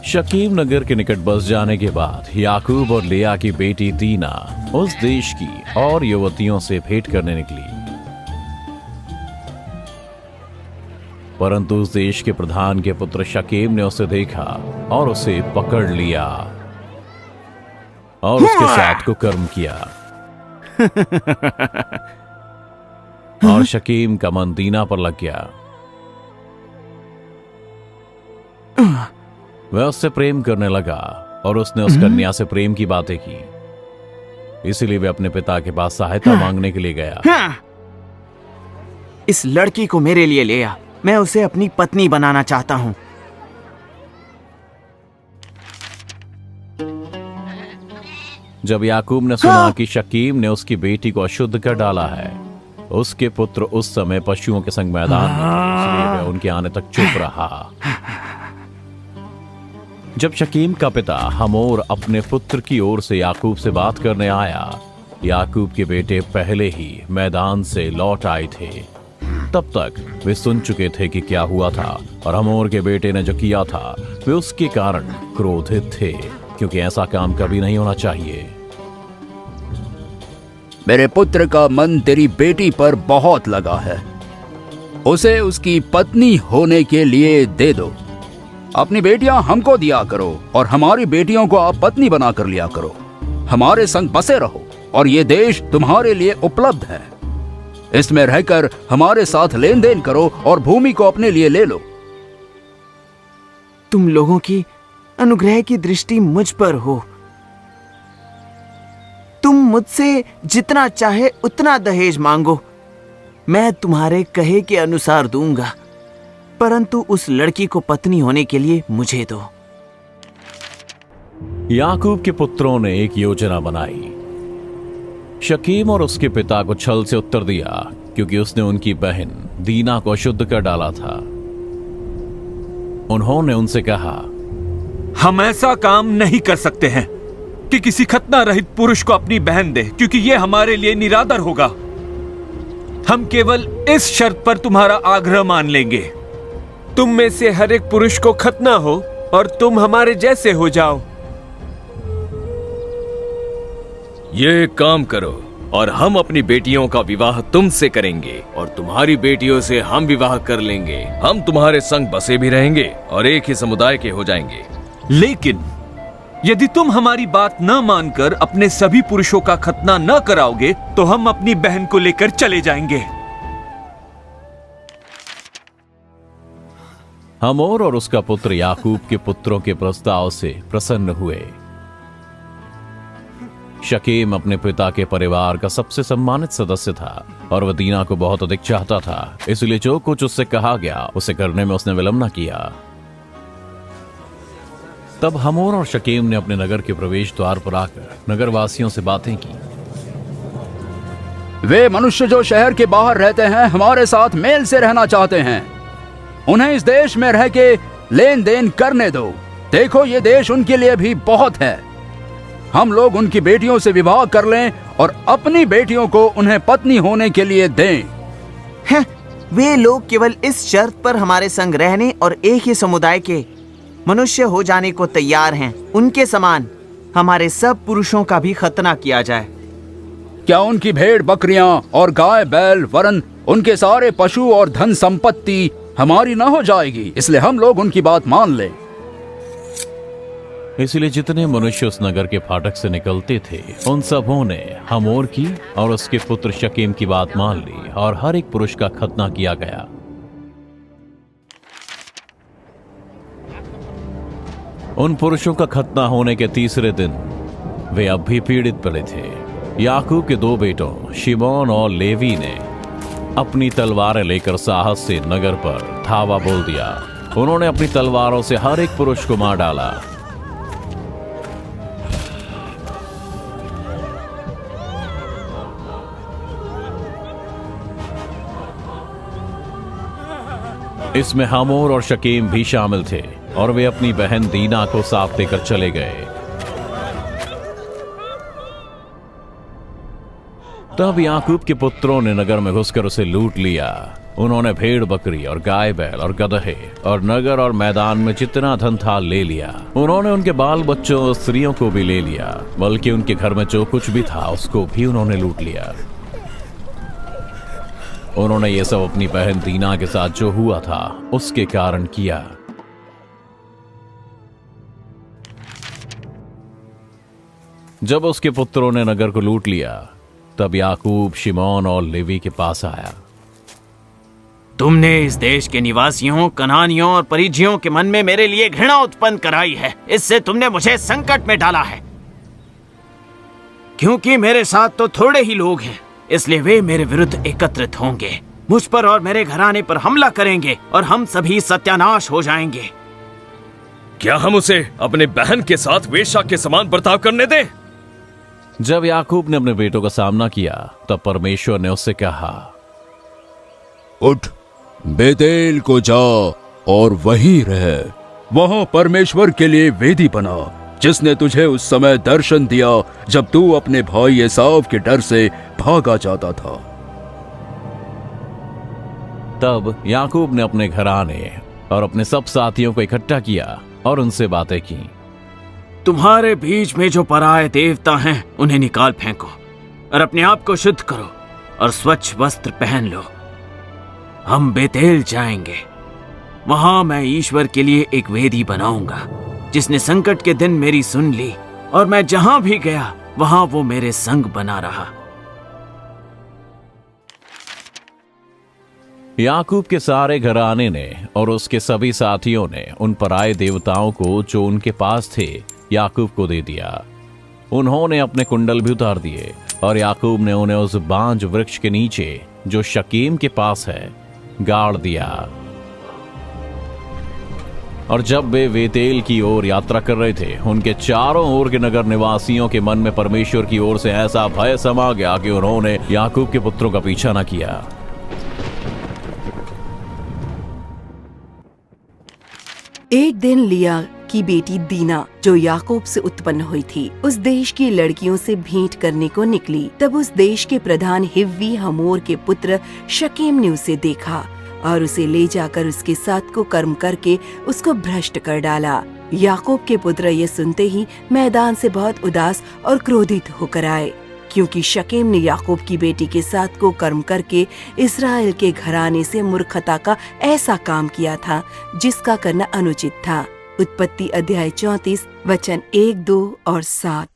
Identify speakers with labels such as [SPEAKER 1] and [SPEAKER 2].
[SPEAKER 1] शकीम नगर के निकट बस जाने के बाद याकूब और लिया की बेटी दीना उस देश की और युवतियों से भेंट करने निकली। परंतु उस देश के प्रधान के पुत्र शकीम ने उसे देखा और उसे पकड़ लिया और उसके साथ कुकर्म किया। और शकीम का मन दीना पर लग गया। वह उससे प्रेम करने लगा और उसने उस कन्या से प्रेम की बातें की। इसीलिए वह अपने पिता के पास सहायता मांगने के लिए गया।
[SPEAKER 2] इस लड़की को मेरे लिए ले आ, मैं उसे अपनी पत्नी बनाना चाहता हूं।
[SPEAKER 1] जब याकूब ने सुना कि शकीम ने उसकी बेटी को अशुद्ध कर डाला है, उसके पुत्र उस समय पशुओं के संग मैदान में थे, इसलिए वह उनके आने तक चुप रहा। जब शकीम का पिता हमोर अपने पुत्र की ओर से याकूब से बात करने आया, याकूब के बेटे पहले ही मैदान से लौट आए थे। तब तक वे सुन चुके थे कि क्या हुआ था और हमोर के बेटे ने जो किया था वे उसके कारण क्रोधित थे, क्योंकि ऐसा काम कभी नहीं होना चाहिए।
[SPEAKER 3] मेरे पुत्र का मन तेरी बेटी पर बहुत लगा है, उसे उसकी पत्नी होने के लिए दे दो। अपनी बेटियां हमको दिया करो और हमारी बेटियों को आप पत्नी बना कर लिया करो। हमारे संग बसे रहो और ये देश तुम्हारे लिए उपलब्ध है। इसमें रहकर हमारे साथ लेन देन करो और भूमि को अपने लिए ले लो।
[SPEAKER 2] तुम लोगों की अनुग्रह की दृष्टि मुझ पर हो। तुम मुझसे जितना चाहे उतना दहेज मांगो, मैं तुम्हारे कहे के अनुसार दूंगा, परंतु उस लड़की को पत्नी होने के लिए मुझे दो।
[SPEAKER 1] याकूब के पुत्रों ने एक योजना बनाई। शकीम और उसके पिता को छल से उत्तर दिया, क्योंकि उसने उनकी बहन दीना को अशुद्ध कर डाला था। उन्होंने उनसे कहा,
[SPEAKER 4] हम ऐसा काम नहीं कर सकते हैं कि किसी खतना रहित पुरुष को अपनी बहन दे, क्योंकि यह हमारे लिए निरादर होगा। हम केवल इस शर्त पर तुम्हारा आग्रह मान लेंगे, तुम में से हर एक पुरुष को खतना हो और तुम हमारे जैसे हो जाओ।
[SPEAKER 5] ये काम करो और हम अपनी बेटियों का विवाह तुमसे करेंगे और तुम्हारी बेटियों से हम विवाह कर लेंगे। हम तुम्हारे संग बसे भी रहेंगे और एक ही समुदाय के हो जाएंगे।
[SPEAKER 4] लेकिन यदि तुम हमारी बात न मानकर अपने सभी पुरुषों का खतना न कराओगे तो हम अपनी बहन को लेकर चले जाएंगे।
[SPEAKER 1] हमोर और उसका पुत्र याकूब के पुत्रों के प्रस्ताव से प्रसन्न हुए। शकीम अपने पिता के परिवार का सबसे सम्मानित सदस्य था और वह दीना को बहुत अधिक चाहता था, इसलिए जो कुछ उससे कहा गया उसे करने में उसने विलंब न किया। तब हमोर और शकीम ने अपने नगर के प्रवेश द्वार पर आकर नगरवासियों से बातें की।
[SPEAKER 3] वे मनुष्य जो शहर के बाहर रहते हैं हमारे साथ मेल से रहना चाहते हैं, उन्हें इस देश में रह के लेन देन करने दो। देखो ये देश उनके लिए भी बहुत है। हम लोग उनकी बेटियों से विवाह कर लें और अपनी बेटियों को उन्हें पत्नी होने के लिए दें।
[SPEAKER 2] वे लोग केवल इस शर्त पर हमारे संग रहने और एक ही समुदाय के मनुष्य हो जाने को तैयार हैं, उनके समान हमारे सब पुरुषों का भी खतना किया जाए।
[SPEAKER 3] क्या उनकी भेड़ बकरियां और गाय बैल वरन उनके सारे पशु और धन संपत्ति हमारी न हो जाएगी? इसलिए हम लोग उनकी बात मान लें।
[SPEAKER 1] इसलिए जितने मनुष्य उस नगर के फाटक से निकलते थे उन सबों ने हमोर की और उसके पुत्र शकीम की बात मान ली और हर एक पुरुष का खतना किया गया। उन पुरुषों का खतना होने के तीसरे दिन वे अब भी पीड़ित पड़े थे। याकूब के दो बेटों शिमोन और लेवी ने अपनी तलवारें लेकर साहस से नगर पर धावा बोल दिया। उन्होंने अपनी तलवारों से हर एक पुरुष को मार डाला। इसमें हमोर और शकीम भी शामिल थे और वे अपनी बहन दीना को साथ लेकर चले गए। तब याकूब के पुत्रों ने नगर में घुसकर उसे लूट लिया। उन्होंने भेड़ बकरी और गाय बैल और गदहे और नगर और मैदान में जितना धन था ले लिया। उन्होंने उनके बाल बच्चों और स्त्रियों को भी ले लिया, बल्कि उनके घर में जो कुछ भी था उसको भी उन्होंने लूट लिया। उन्होंने ये सब अपनी बहन दीना के साथ जो हुआ था उसके कारण किया। जब उसके पुत्रों ने नगर को लूट लिया, तब याकूब शिमोन और लेवी के पास आया।
[SPEAKER 2] तुमने इस देश के निवासियों, कनानियों और परिज्जियों के मन में मेरे लिए घृणा उत्पन्न कराई है। इससे तुमने मुझे संकट में डाला है, क्योंकि मेरे साथ तो थोड़े ही लोग हैं, इसलिए वे मेरे विरुद्ध एकत्रित होंगे, मुझ पर और मेरे घराने पर हमला करेंगे और हम सभी सत्यानाश हो जाएंगे।
[SPEAKER 5] क्या हम उसे अपने बहन के साथ वेश्या के समान बर्ताव करने दें?
[SPEAKER 1] जब याकूब ने अपने बेटों का सामना किया, तब परमेश्वर ने उससे कहा,
[SPEAKER 3] उठ, बेतेल को जा और वहीं रह। वहां परमेश्वर के लिए वेदी बना, जिसने तुझे उस समय दर्शन दिया जब तू अपने भाई एसाव के डर से भागा जाता था।
[SPEAKER 1] तब याकूब ने अपने घराने और अपने सब साथियों को इकट्ठा किया और उनसे बातें की।
[SPEAKER 2] तुम्हारे बीच में जो पराये देवता हैं उन्हें निकाल फेंको और अपने आप को शुद्ध करो और स्वच्छ वस्त्र पहन लो। हम बेतेल जाएंगे, वहां मैं ईश्वर के लिए एक वेदी बनाऊंगा, जिसने संकट के दिन मेरी सुन ली, और मैं जहां भी गया वहां वो मेरे संग बना रहा।
[SPEAKER 1] याकूब के सारे घराने ने और उसके सभी साथियों ने उन पराये देवताओं को जो उनके पास थे याकूब को दे दिया। उन्होंने अपने कुंडल भी उतार दिए और याकूब ने उन्हें उस बांज वृक्ष के नीचे जो शकीम के पास है गाड़ दिया। और जब वे बेतेल की ओर यात्रा कर रहे थे, उनके चारों ओर के नगर निवासियों के मन में परमेश्वर की ओर से ऐसा भय समा गया कि उन्होंने याकूब के पुत्रों का पीछा न किया।
[SPEAKER 6] एक दिन लिया की बेटी दीना, जो याकूब से उत्पन्न हुई थी, उस देश की लड़कियों से भेंट करने को निकली। तब उस देश के प्रधान हिव्वी हमोर के पुत्र शकेम ने उसे देखा और उसे ले जाकर उसके साथ को कर्म करके उसको भ्रष्ट कर डाला। याकूब के पुत्र ये सुनते ही मैदान से बहुत उदास और क्रोधित होकर आए, क्योंकि शकेम ने याकूब की बेटी के साथ को कर्म करके इस्राएल के घराने से मूर्खता का ऐसा काम किया था जिसका करना अनुचित था। उत्पत्ति अध्याय 34 वचन 1, 2 और 7।